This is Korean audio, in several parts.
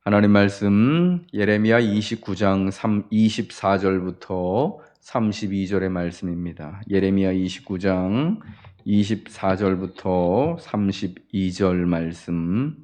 하나님 말씀 예레미야 29장 24절부터 32절의 말씀입니다. 예레미야 29장 24절부터 32절 말씀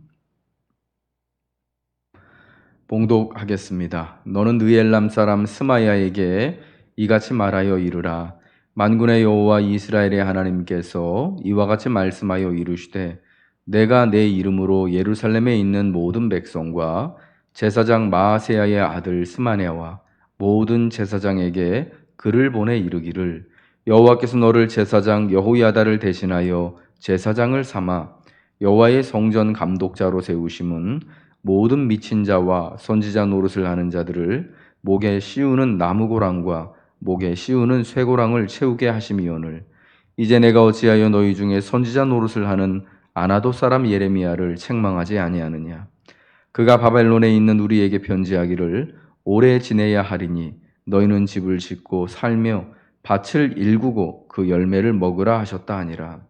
봉독하겠습니다. 너는 느엘람 사람 스마야에게 이같이 말하여 이르라. 만군의 여호와 이스라엘의 하나님께서 이와 같이 말씀하여 이르시되 내가 내 이름으로 예루살렘에 있는 모든 백성과 제사장 마아세야의 아들 스마냐와 모든 제사장에게 글을 보내 이르기를 여호와께서 너를 제사장 여호야다를 대신하여 제사장을 삼아 여호와의 성전 감독자로 세우심은 모든 미친 자와 선지자 노릇을 하는 자들을 목에 씌우는 나무고랑과 목에 씌우는 쇠고랑을 채우게 하심이오늘 이제 내가 어찌하여 너희 중에 선지자 노릇을 하는 아나도 사람 예레미야를 책망하지 아니하느냐. 그가 바벨론에 있는 우리에게 편지하기를 오래 지내야 하리니 너희는 집을 짓고 살며 밭을 일구고 그 열매를 먹으라 하셨다 하니라.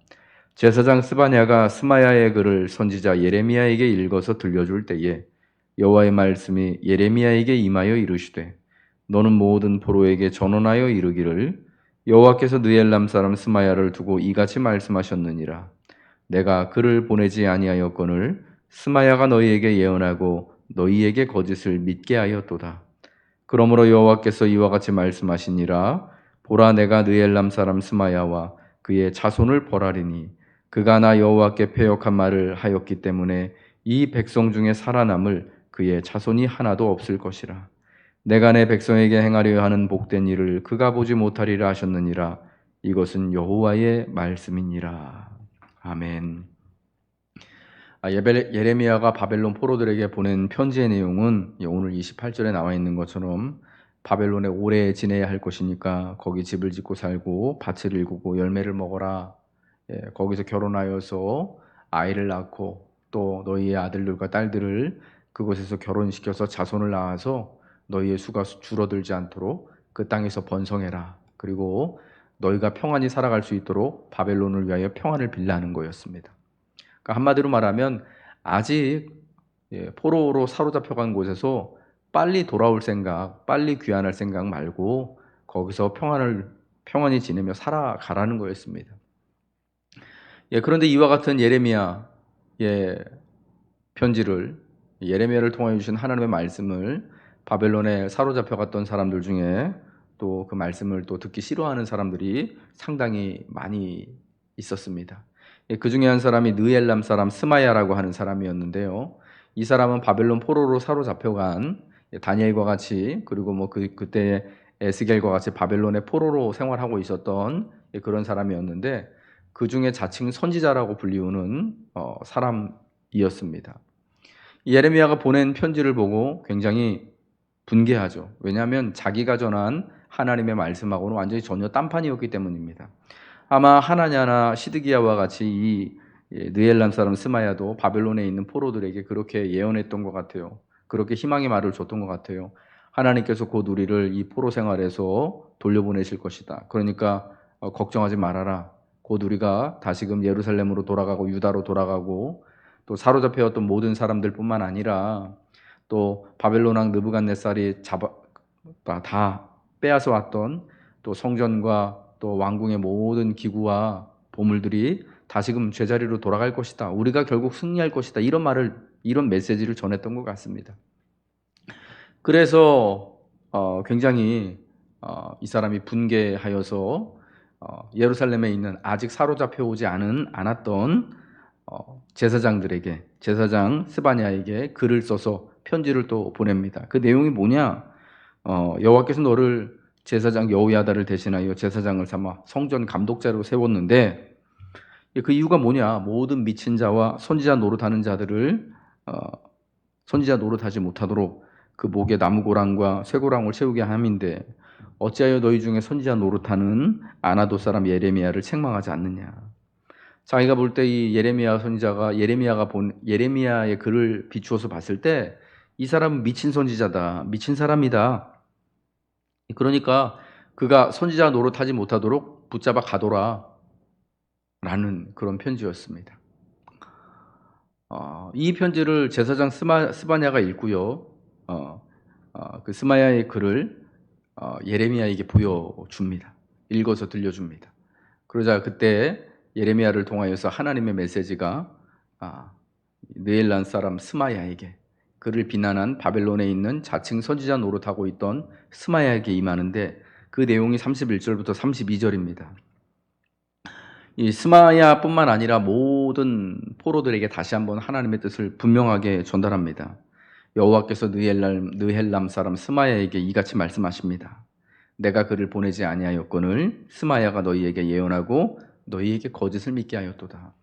제사장 스바냐가 스마야의 글을 선지자 예레미야에게 읽어서 들려줄 때에 여호와의 말씀이 예레미야에게 임하여 이르시되 너는 모든 포로에게 전언하여 이르기를 여호와께서 느엘람 사람 스마야를 두고 이같이 말씀하셨느니라. 내가 그를 보내지 아니하였거늘 스마야가 너희에게 예언하고 너희에게 거짓을 믿게 하였도다. 그러므로 여호와께서 이와 같이 말씀하시니라. 보라, 내가 느엘람 사람 스마야와 그의 자손을 벌하리니 그가 나 여호와께 패역한 말을 하였기 때문에 이 백성 중에 살아남을 그의 자손이 하나도 없을 것이라. 내가 내 백성에게 행하려 하는 복된 일을 그가 보지 못하리라 하셨느니라. 이것은 여호와의 말씀이니라. 아멘. 예레미야가 바벨론 포로들에게 보낸 편지의 내용은 오늘 28절에 나와 있는 것처럼 바벨론에 오래 지내야 할 것이니까 거기 집을 짓고 살고 밭을 일구고 열매를 먹어라. 거기서 결혼하여서 아이를 낳고 또 너희의 아들들과 딸들을 그곳에서 결혼시켜서 자손을 낳아서 너희의 수가 줄어들지 않도록 그 땅에서 번성해라. 그리고 너희가 평안히 살아갈 수 있도록 바벨론을 위하여 평안을 빌라는 거였습니다. 그러니까 한마디로 말하면 아직 포로로 사로잡혀간 곳에서 빨리 돌아올 생각, 빨리 귀환할 생각 말고 거기서 평안히 지내며 살아가라는 거였습니다. 그런데 이와 같은 예레미야의 편지를 예레미야를 통하여 주신 하나님의 말씀을 바벨론에 사로잡혀갔던 사람들 중에 또 그 말씀을 또 듣기 싫어하는 사람들이 상당히 많이 있었습니다. 그 중에 한 사람이 느엘람 사람 스마야라고 하는 사람이었는데요. 이 사람은 바벨론 포로로 사로잡혀간 다니엘과 같이 그리고 그때 에스겔과 같이 바벨론의 포로로 생활하고 있었던 그런 사람이었는데 그 중에 자칭 선지자라고 불리우는 사람이었습니다. 예레미야가 보낸 편지를 보고 굉장히 분개하죠. 왜냐하면 자기가 전한 하나님의 말씀하고는 완전히 전혀 딴판이었기 때문입니다. 아마 하나냐나 시드기야와 같이 이 느엘람 사람 스마야도 바벨론에 있는 포로들에게 그렇게 예언했던 것 같아요. 그렇게 희망의 말을 줬던 것 같아요. 하나님께서 곧 우리를 이 포로 생활에서 돌려보내실 것이다. 그러니까 걱정하지 말아라. 곧 우리가 다시금 예루살렘으로 돌아가고 유다로 돌아가고 또 사로잡혀왔던 모든 사람들뿐만 아니라 또 바벨론 왕 느부갓네살이 다 빼앗아 왔던 또 성전과 또 왕궁의 모든 기구와 보물들이 다시금 제자리로 돌아갈 것이다. 우리가 결국 승리할 것이다. 이런 메시지를 전했던 것 같습니다. 그래서 굉장히 이 사람이 분개하여서 예루살렘에 있는 아직 사로잡혀 오지 않았던 제사장들에게 제사장 스바냐에게 글을 써서 편지를 또 보냅니다. 그 내용이 뭐냐? 여호와께서 너를 제사장 여호야다를 대신하여 제사장을 삼아 성전 감독자로 세웠는데 그 이유가 뭐냐? 모든 미친 자와 선지자 노릇하는 자들을 선지자 노릇하지 못하도록 그 목에 나무고랑과 쇠고랑을 채우게 함인데 어찌하여 너희 중에 선지자 노릇하는 아나도 사람 예레미야를 책망하지 않느냐? 자기가 볼 때 이 예레미야 선지자가 예레미야가 본 예레미야의 글을 비추어서 봤을 때 이 사람은 미친 선지자다. 미친 사람이다. 그러니까 그가 선지자 노릇하지 못하도록 붙잡아 가둬라 라는 그런 편지였습니다. 이 편지를 제사장 스바냐가 읽고요. 그 스마야의 글을 예레미야에게 보여줍니다. 읽어서 들려줍니다. 그러자 그때 예레미야를 통하여서 하나님의 메시지가 느엘란 사람 스마야에게, 그를 비난한 바벨론에 있는 자칭 선지자 노릇하고 있던 스마야에게 임하는데, 그 내용이 31절부터 32절입니다. 이 스마야뿐만 아니라 모든 포로들에게 다시 한번 하나님의 뜻을 분명하게 전달합니다. 여호와께서 느헬람 사람 스마야에게 이같이 말씀하십니다. 내가 그를 보내지 아니하였거늘 스마야가 너희에게 예언하고 너희에게 거짓을 믿게 하였도다.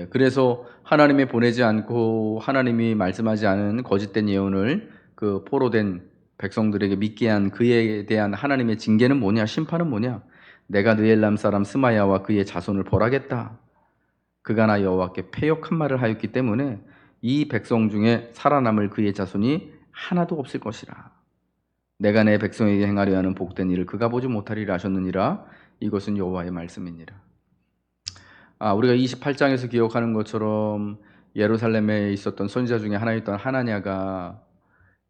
그래서 하나님이 보내지 않고 하나님이 말씀하지 않은 거짓된 예언을 그 포로된 백성들에게 믿게 한 그에 대한 하나님의 징계는 뭐냐? 심판은 뭐냐? 내가 느엘람 사람 스마야와 그의 자손을 벌하겠다. 그가 나 여호와께 패역한 말을 하였기 때문에 이 백성 중에 살아남을 그의 자손이 하나도 없을 것이라. 내가 내 백성에게 행하려 하는 복된 일을 그가 보지 못하리라 하셨느니라. 이것은 여호와의 말씀이니라. 우리가 28장에서 기억하는 것처럼 예루살렘에 있었던 선지자 중에 하나였던 하나냐가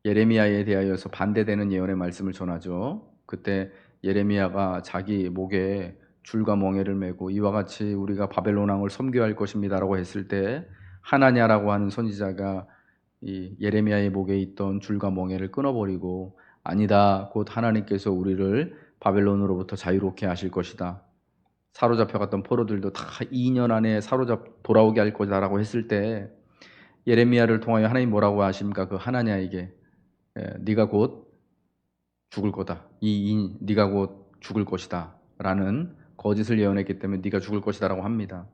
예레미야에 대하여서 반대되는 예언의 말씀을 전하죠. 그때 예레미야가 자기 목에 줄과 멍에를 메고 이와 같이 우리가 바벨론 왕을 섬겨야 할 것입니다라고 했을 때, 하나냐라고 하는 선지자가 이 예레미야의 목에 있던 줄과 멍에를 끊어버리고, 아니다, 곧 하나님께서 우리를 바벨론으로부터 자유롭게 하실 것이다, 사로잡혀갔던 포로들도 다 2년 안에 돌아오게 할 거다라고 했을 때, 예레미야를 통하여 하나님 뭐라고 하십니까? 그 하나냐에게 네가 곧 죽을 거다, 네가 곧 죽을 것이다 라는 거짓을 예언했기 때문에 네가 죽을 것이다 라고 합니다.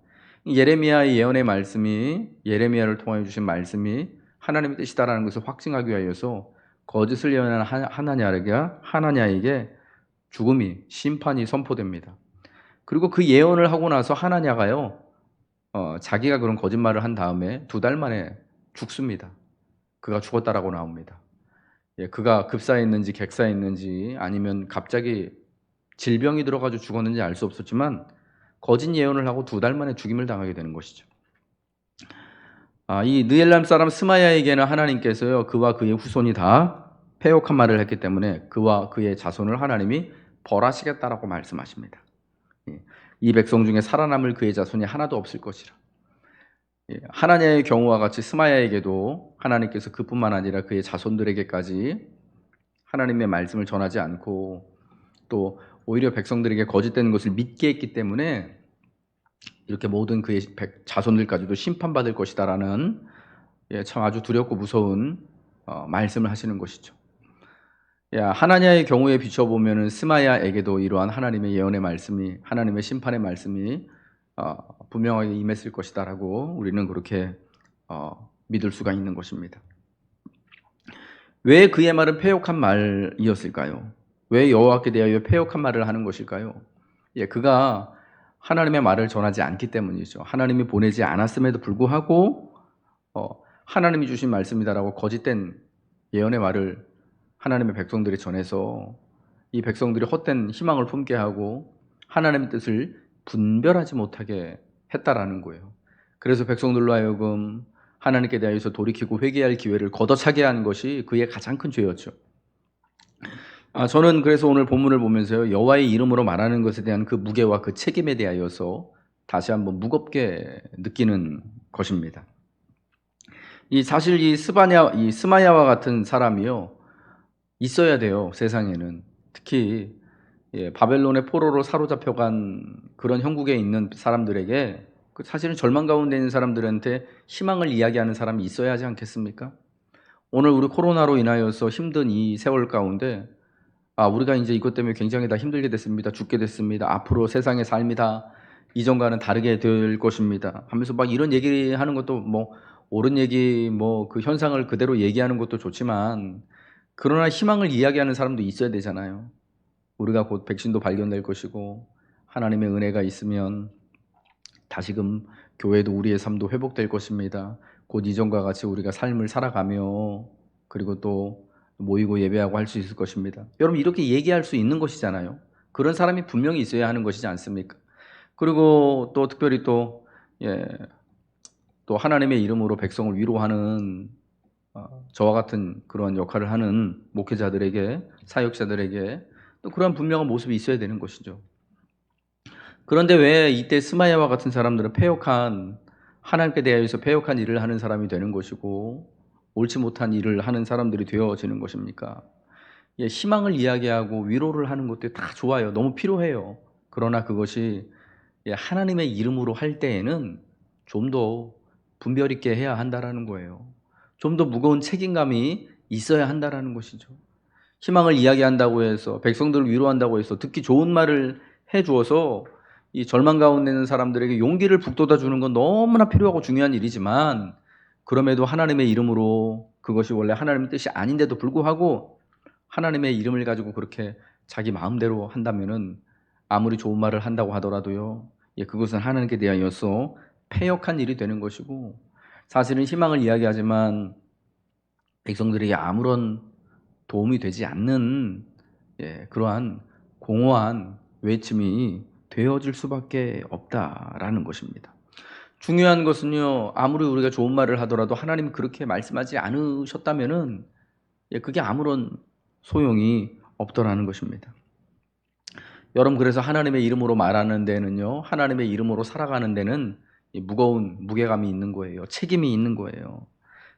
예레미야의 예언의 말씀이, 예레미야를 통하여 주신 말씀이 하나님의 뜻이다라는 것을 확증하기 위하여서 거짓을 예언한 하나냐에게 죽음이, 심판이 선포됩니다. 그리고 그 예언을 하고 나서 하나냐가요, 자기가 그런 거짓말을 한 다음에 2달 만에 죽습니다. 그가 죽었다라고 나옵니다. 그가 급사했는지 객사했는지 아니면 갑자기 질병이 들어가지고 죽었는지 알 수 없었지만 거짓 예언을 하고 2달 만에 죽임을 당하게 되는 것이죠. 이 느엘람 사람 스마야에게는 하나님께서요, 그와 그의 후손이 다 패역한 말을 했기 때문에 그와 그의 자손을 하나님이 벌하시겠다라고 말씀하십니다. 이 백성 중에 살아남을 그의 자손이 하나도 없을 것이라. 하나냐의 경우와 같이 스마야에게도 하나님께서 그뿐만 아니라 그의 자손들에게까지 하나님의 말씀을 전하지 않고 또 오히려 백성들에게 거짓된 것을 믿게 했기 때문에 이렇게 모든 그의 자손들까지도 심판받을 것이다라는 참 아주 두렵고 무서운 말씀을 하시는 것이죠. 하나냐의 경우에 비춰보면 스마야에게도 이러한 하나님의 예언의 말씀이, 하나님의 심판의 말씀이 분명하게 임했을 것이다라고 우리는 그렇게 믿을 수가 있는 것입니다. 왜 그의 말은 패역한 말이었을까요? 왜 여호와께 대하여 패역한 말을 하는 것일까요? 그가 하나님의 말을 전하지 않기 때문이죠. 하나님이 보내지 않았음에도 불구하고 하나님이 주신 말씀이다라고 거짓된 예언의 말을 하나님의 백성들이 전해서 이 백성들이 헛된 희망을 품게 하고 하나님의 뜻을 분별하지 못하게 했다라는 거예요. 그래서 백성들로 하여금 하나님께 대하여서 돌이키고 회개할 기회를 걷어차게 한 것이 그의 가장 큰 죄였죠. 저는 그래서 오늘 본문을 보면서요, 여호와의 이름으로 말하는 것에 대한 그 무게와 그 책임에 대하여서 다시 한번 무겁게 느끼는 것입니다. 사실 이 스마야와 같은 사람이요, 있어야 돼요, 세상에는. 특히 바벨론의 포로로 사로잡혀간 그런 형국에 있는 사람들에게, 사실은 절망 가운데 있는 사람들한테 희망을 이야기하는 사람이 있어야 하지 않겠습니까? 오늘 우리 코로나로 인하여서 힘든 이 세월 가운데 우리가 이제 이것 때문에 굉장히 다 힘들게 됐습니다. 죽게 됐습니다. 앞으로 세상의 삶이 다 이전과는 다르게 될 것입니다 하면서 막 이런 얘기하는 것도 뭐 옳은 얘기, 그 현상을 그대로 얘기하는 것도 좋지만, 그러나 희망을 이야기하는 사람도 있어야 되잖아요. 우리가 곧 백신도 발견될 것이고 하나님의 은혜가 있으면 다시금 교회도 우리의 삶도 회복될 것입니다. 곧 이전과 같이 우리가 삶을 살아가며 그리고 또 모이고 예배하고 할 수 있을 것입니다. 여러분, 이렇게 얘기할 수 있는 것이잖아요. 그런 사람이 분명히 있어야 하는 것이지 않습니까? 그리고 또 특별히 또 또 하나님의 이름으로 백성을 위로하는 저와 같은 그런 역할을 하는 목회자들에게, 사역자들에게 또 그런 분명한 모습이 있어야 되는 것이죠. 그런데 왜 이때 스마야와 같은 사람들은 하나님께 대하여서 패역한 일을 하는 사람이 되는 것이고 옳지 못한 일을 하는 사람들이 되어지는 것입니까? 예, 희망을 이야기하고 위로를 하는 것도 다 좋아요. 너무 필요해요. 그러나 그것이 하나님의 이름으로 할 때에는 좀 더 분별 있게 해야 한다라는 거예요. 좀 더 무거운 책임감이 있어야 한다라는 것이죠. 희망을 이야기한다고 해서, 백성들을 위로한다고 해서 듣기 좋은 말을 해 주어서 이 절망 가운데 있는 사람들에게 용기를 북돋아 주는 건 너무나 필요하고 중요한 일이지만, 그럼에도 하나님의 이름으로, 그것이 원래 하나님의 뜻이 아닌데도 불구하고 하나님의 이름을 가지고 그렇게 자기 마음대로 한다면은, 아무리 좋은 말을 한다고 하더라도요, 그것은 하나님께 대하여서 패역한 일이 되는 것이고, 사실은 희망을 이야기하지만 백성들에게 아무런 도움이 되지 않는 그러한 공허한 외침이 되어질 수밖에 없다라는 것입니다. 중요한 것은요, 아무리 우리가 좋은 말을 하더라도 하나님이 그렇게 말씀하지 않으셨다면은 그게 아무런 소용이 없더라는 것입니다. 여러분, 그래서 하나님의 이름으로 말하는 데는요, 하나님의 이름으로 살아가는 데는 무거운 무게감이 있는 거예요. 책임이 있는 거예요.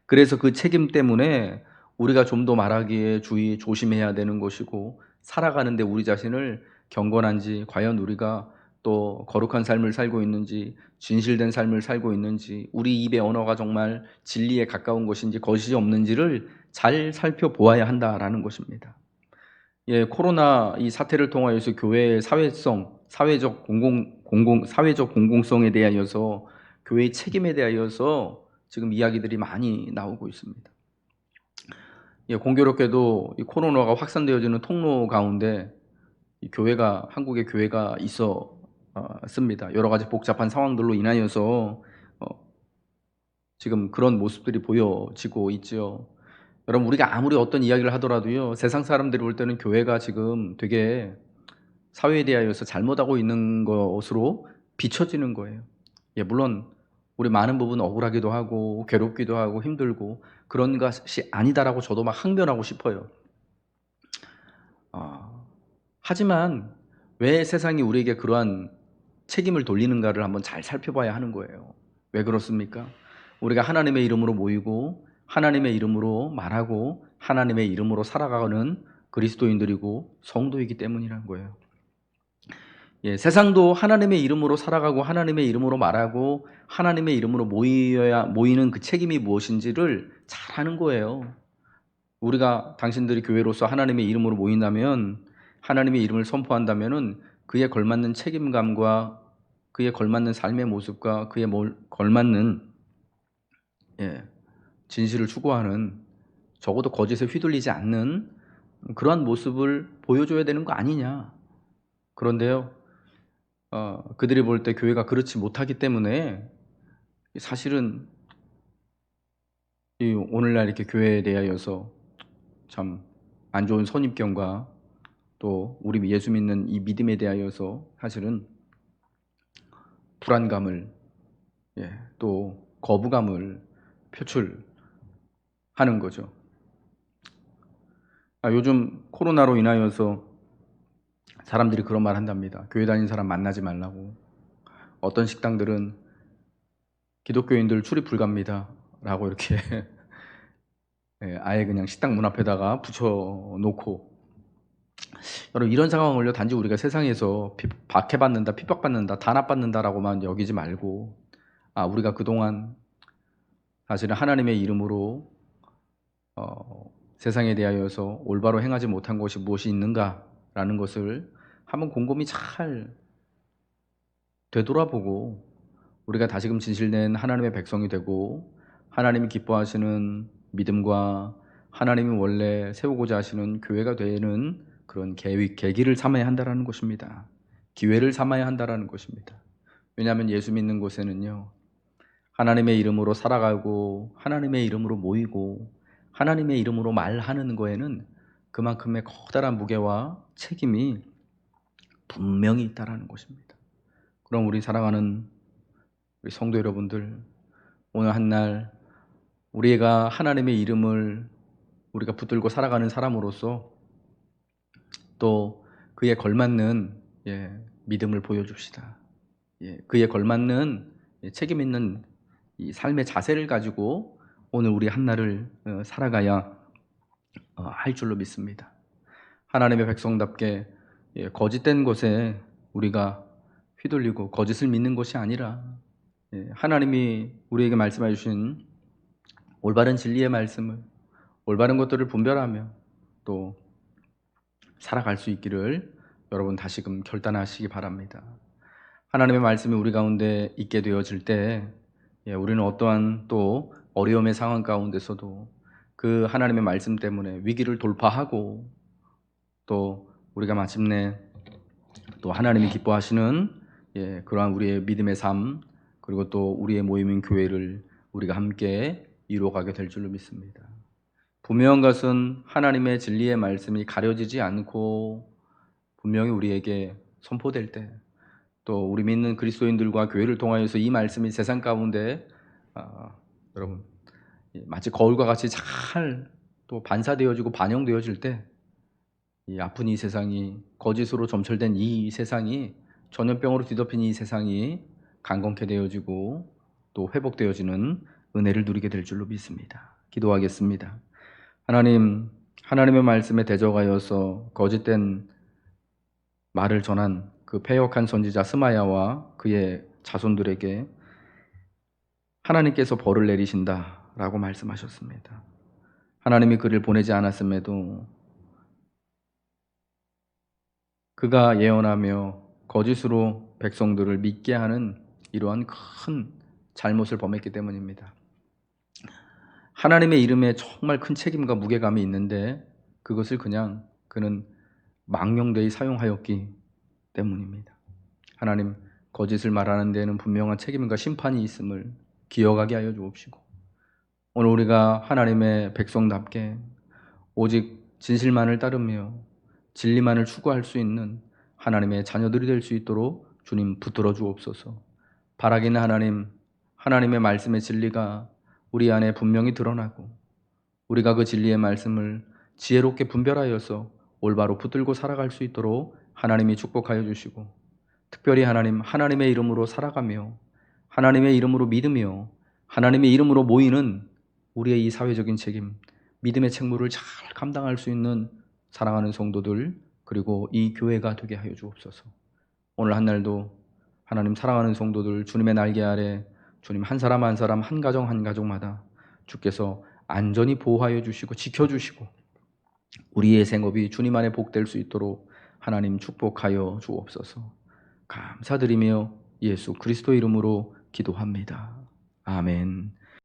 그래서 그 책임 때문에 우리가 좀 더 말하기에 조심해야 되는 것이고, 살아가는데 우리 자신을 경건한지, 과연 우리가 또 거룩한 삶을 살고 있는지, 진실된 삶을 살고 있는지, 우리 입의 언어가 정말 진리에 가까운 것인지 거짓이 없는지를 잘 살펴보아야 한다라는 것입니다. 코로나 이 사태를 통하여서 교회의 사회적 공공성에 대하여서, 교회의 책임에 대하여서 지금 이야기들이 많이 나오고 있습니다. 공교롭게도 이 코로나가 확산되어지는 통로 가운데 한국의 교회가 있었습니다. 여러 가지 복잡한 상황들로 인하여서 지금 그런 모습들이 보여지고 있죠. 여러분, 우리가 아무리 어떤 이야기를 하더라도요, 세상 사람들이 볼 때는 교회가 지금 되게 사회에 대하여서 잘못하고 있는 것으로 비춰지는 거예요. 물론 우리 많은 부분 억울하기도 하고 괴롭기도 하고 힘들고 그런 것이 아니다라고 저도 막 항변하고 싶어요. 하지만 왜 세상이 우리에게 그러한 책임을 돌리는가를 한번 잘 살펴봐야 하는 거예요. 왜 그렇습니까? 우리가 하나님의 이름으로 모이고 하나님의 이름으로 말하고 하나님의 이름으로 살아가는 그리스도인들이고 성도이기 때문이라는 거예요. 세상도 하나님의 이름으로 살아가고 하나님의 이름으로 말하고 하나님의 이름으로 모이는 그 책임이 무엇인지를 잘 아는 거예요. 우리가 당신들이 교회로서 하나님의 이름으로 모인다면, 하나님의 이름을 선포한다면은 그에 걸맞는 책임감과 그에 걸맞는 삶의 모습과 그에 걸맞는 진실을 추구하는, 적어도 거짓에 휘둘리지 않는 그러한 모습을 보여줘야 되는 거 아니냐. 그런데요, 그들이 볼 때 교회가 그렇지 못하기 때문에 사실은 이 오늘날 이렇게 교회에 대하여서 참 안 좋은 선입견과 또 우리 예수 믿는 이 믿음에 대하여서 사실은 불안감을, 또 거부감을 표출하는 거죠. 요즘 코로나로 인하여서 사람들이 그런 말 한답니다. 교회 다니는 사람 만나지 말라고. 어떤 식당들은 기독교인들 출입 불가입니다 라고 이렇게 아예 그냥 식당 문 앞에다가 붙여놓고, 여러분, 이런 상황을요, 단지 우리가 세상에서 박해받는다, 핍박받는다, 단합받는다라고만 여기지 말고, 우리가 그동안 사실은 하나님의 이름으로 세상에 대하여서 올바로 행하지 못한 것이 무엇이 있는가라는 것을 한번 곰곰이 잘 되돌아보고, 우리가 다시금 진실된 하나님의 백성이 되고 하나님이 기뻐하시는 믿음과 하나님이 원래 세우고자 하시는 교회가 되는 그런 계기를 삼아야 한다는 것입니다. 기회를 삼아야 한다는 것입니다. 왜냐하면 예수 믿는 곳에는요, 하나님의 이름으로 살아가고 하나님의 이름으로 모이고 하나님의 이름으로 말하는 거에는 그만큼의 커다란 무게와 책임이 분명히 있다는 것입니다. 그럼 우리 사랑하는 우리 성도 여러분들, 오늘 한 날 우리가 하나님의 이름을 우리가 붙들고 살아가는 사람으로서 또 그에 걸맞는 믿음을 보여줍시다. 그에 걸맞는 책임 있는 이 삶의 자세를 가지고 오늘 우리 한 날을 살아가야 할 줄로 믿습니다. 하나님의 백성답게 거짓된 것에 우리가 휘둘리고 거짓을 믿는 것이 아니라 하나님이 우리에게 말씀해 주신 올바른 진리의 말씀을 올바른 것들을 분별하며 또 살아갈 수 있기를 여러분 다시금 결단하시기 바랍니다. 하나님의 말씀이 우리 가운데 있게 되어질 때 우리는 어떠한 또 어려움의 상황 가운데서도 그 하나님의 말씀 때문에 위기를 돌파하고 또 우리가 마침내 또 하나님이 기뻐하시는 그러한 우리의 믿음의 삶 그리고 또 우리의 모임인 교회를 우리가 함께 이루어가게 될 줄로 믿습니다. 분명한 것은 하나님의 진리의 말씀이 가려지지 않고 분명히 우리에게 선포될 때 또 우리 믿는 그리스도인들과 교회를 통하여서 이 말씀이 세상 가운데 여러분 마치 거울과 같이 잘 또 반사되어지고 반영되어질 때 이 아픈 이 세상이 거짓으로 점철된 이 세상이 전염병으로 뒤덮인 이 세상이 강건케 되어지고 또 회복되어지는 은혜를 누리게 될 줄로 믿습니다. 기도하겠습니다. 하나님, 하나님의 말씀에 대적하여서 거짓된 말을 전한 그 패역한 선지자 스마야와 그의 자손들에게 하나님께서 벌을 내리신다라고 말씀하셨습니다. 하나님이 그를 보내지 않았음에도 그가 예언하며 거짓으로 백성들을 믿게 하는 이러한 큰 잘못을 범했기 때문입니다. 하나님의 이름에 정말 큰 책임과 무게감이 있는데 그것을 그냥 그는 망령되이 사용하였기 때문입니다. 하나님, 거짓을 말하는 데에는 분명한 책임과 심판이 있음을 기억하게 하여 주옵시고 오늘 우리가 하나님의 백성답게 오직 진실만을 따르며 진리만을 추구할 수 있는 하나님의 자녀들이 될 수 있도록 주님 붙들어 주옵소서. 바라기는 하나님, 하나님의 말씀의 진리가 우리 안에 분명히 드러나고 우리가 그 진리의 말씀을 지혜롭게 분별하여서 올바로 붙들고 살아갈 수 있도록 하나님이 축복하여 주시고 특별히 하나님, 하나님의 이름으로 살아가며 하나님의 이름으로 믿으며 하나님의 이름으로 모이는 우리의 이 사회적인 책임, 믿음의 책무를 잘 감당할 수 있는 사랑하는 성도들 그리고 이 교회가 되게 하여 주옵소서. 오늘 한 날도 하나님 사랑하는 성도들 주님의 날개 아래 주님 한 사람 한 사람 한 가정 한 가정마다 주께서 안전히 보호하여 주시고 지켜주시고 우리의 생업이 주님 안에 복될 수 있도록 하나님 축복하여 주옵소서. 감사드리며 예수 그리스도 이름으로 기도합니다. 아멘.